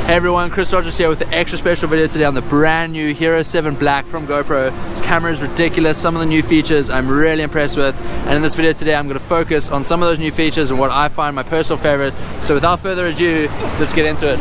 Hey everyone, Chris Rogers here with the extra special video today on the brand new HERO7 Black from GoPro. This camera is ridiculous, some of the new features I'm really impressed with, and in this video today I'm going to focus on some of those new features and what I find my personal favorite. So without further ado, let's get into it.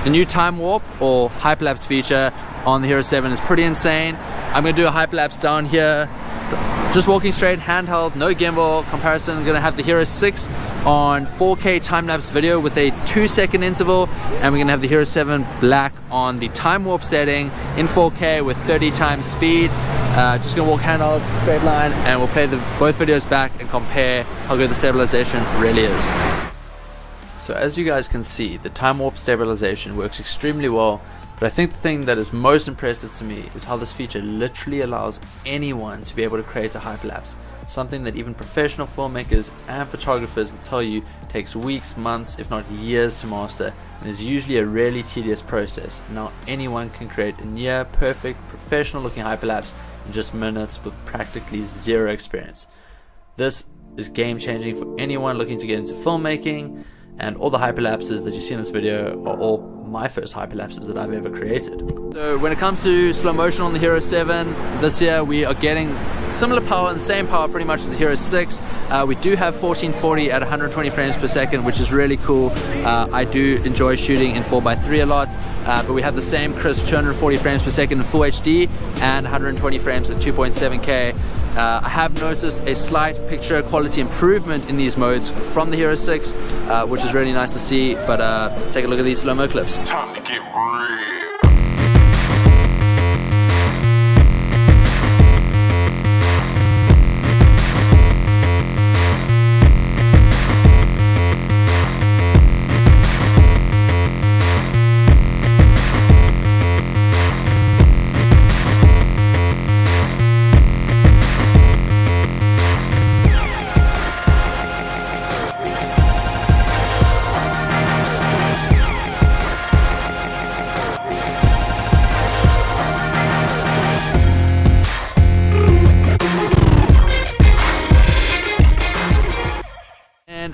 The new time warp or hyperlapse feature on the HERO7 is pretty insane. I'm going to do a hyperlapse down here, just walking straight, handheld, no gimbal comparison. I'm going to have the HERO6 on 4K time-lapse video with a 2-second interval, and we're going to have the HERO7 Black on the time warp setting in 4K with 30 times speed. Just going to walk handheld, straight line, and we'll play both videos back and compare how good the stabilization really is. So as you guys can see, the time warp stabilization works extremely well, but I think the thing that is most impressive to me is how this feature literally allows anyone to be able to create a hyperlapse, something that even professional filmmakers and photographers will tell you takes weeks, months, if not years to master, and is usually a really tedious process. Now anyone can create a near perfect professional looking hyperlapse in just minutes with practically zero experience. This is game changing for anyone looking to get into filmmaking, and all the hyperlapses that you see in this video are all my first hyperlapses that I've ever created. So when it comes to slow motion on the HERO7, this year we are getting similar power and the same power pretty much as the HERO6. We do have 1440 at 120 frames per second, which is really cool. I do enjoy shooting in 4:3 a lot, but we have the same crisp 240 frames per second in Full HD and 120 frames at 2.7K. I have noticed a slight picture quality improvement in these modes from the HERO6, which is really nice to see, but take a look at these slow-mo clips. Time to get real.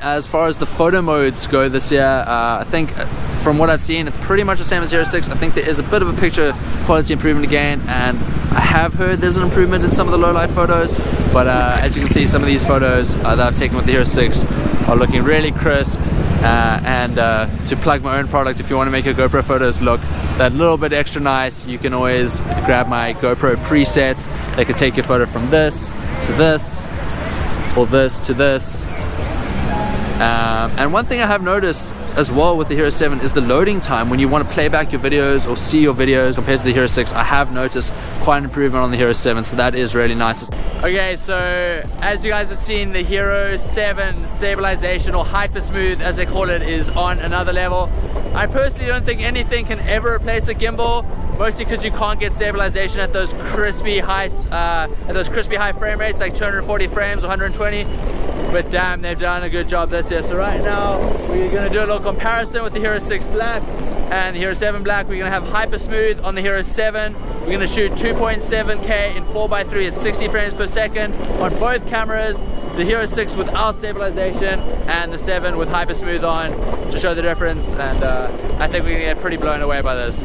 As far as the photo modes go this year, I think from what I've seen it's pretty much the same as HERO6. I think there is a bit of a picture quality improvement again, and I have heard there's an improvement in some of the low light photos, but as you can see, some of these photos that I've taken with the HERO6 are looking really crisp, and to plug my own product, if you want to make your GoPro photos look that little bit extra nice, you can always grab my GoPro presets. They can take your photo from this to this, or this to this. And one thing I have noticed as well with the HERO7 is the loading time when you want to play back your videos or see your videos compared to the HERO6. I have noticed quite an improvement on the HERO7, so that is really nice. Okay, so as you guys have seen, the HERO7 stabilization, or HyperSmooth as they call it, is on another level. I personally don't think anything can ever replace a gimbal, mostly because you can't get stabilization at those crispy high frame rates like 240 frames or 120. But damn, they've done a good job this year. So right now we're going to do a little comparison with the HERO6 Black and the HERO7 Black. We're going to have HyperSmooth on the HERO7. We're going to shoot 2.7K in 4:3 at 60 frames per second on both cameras. The HERO6 without stabilization and the 7 with HyperSmooth on, to show the difference. And I think we're going to get pretty blown away by this.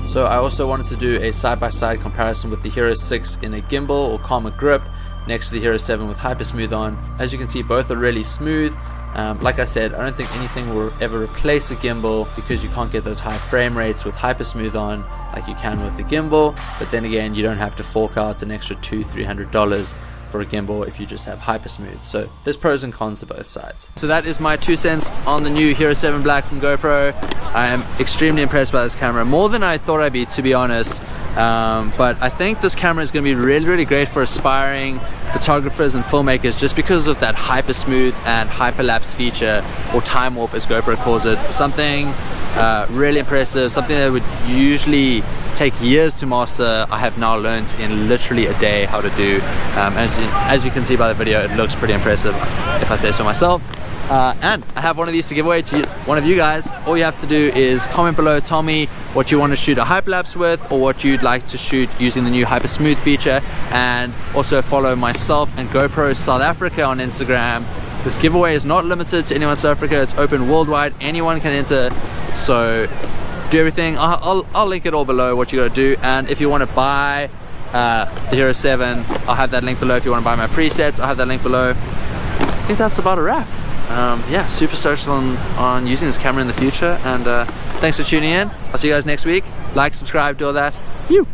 So I also wanted to do a side-by-side comparison with the HERO6 in a gimbal or calmer grip next to the HERO7 with HyperSmooth on. As you can see, both are really smooth, Like I said, I don't think anything will ever replace a gimbal, because you can't get those high frame rates with HyperSmooth on like you can with the gimbal. But then again, you don't have to fork out an extra $200-300 for a gimbal if you just have HyperSmooth. So there's pros and cons to both sides. So that is my 2 cents on the new HERO7 Black from GoPro. I am extremely impressed by this camera, more than I thought I'd be, to be honest. But I think this camera is going to be really great for aspiring photographers and filmmakers, just because of that HyperSmooth and hyperlapse feature, or time warp as GoPro calls it. Something really impressive, something that would usually take years to master. I have now learned in literally a day how to do. As you can see by the video, it looks pretty impressive, if I say so myself. And I have one of these to give away to one of you guys. All you have to do is comment below, tell me what you want to shoot a hyperlapse with, or what you'd like to shoot using the new HyperSmooth feature, and also follow myself and GoPro South Africa on Instagram. This giveaway is not limited to anyone in South Africa, it's open worldwide, anyone can enter, so do everything. I'll link it all below what you gotta do. And if you want to buy the HERO7, I'll have that link below. If you want to buy my presets, I'll have that link below. I think that's about a wrap. Yeah, super stoked on using this camera in the future, and thanks for tuning in. I'll see you guys next week. Like, subscribe, do all that. You.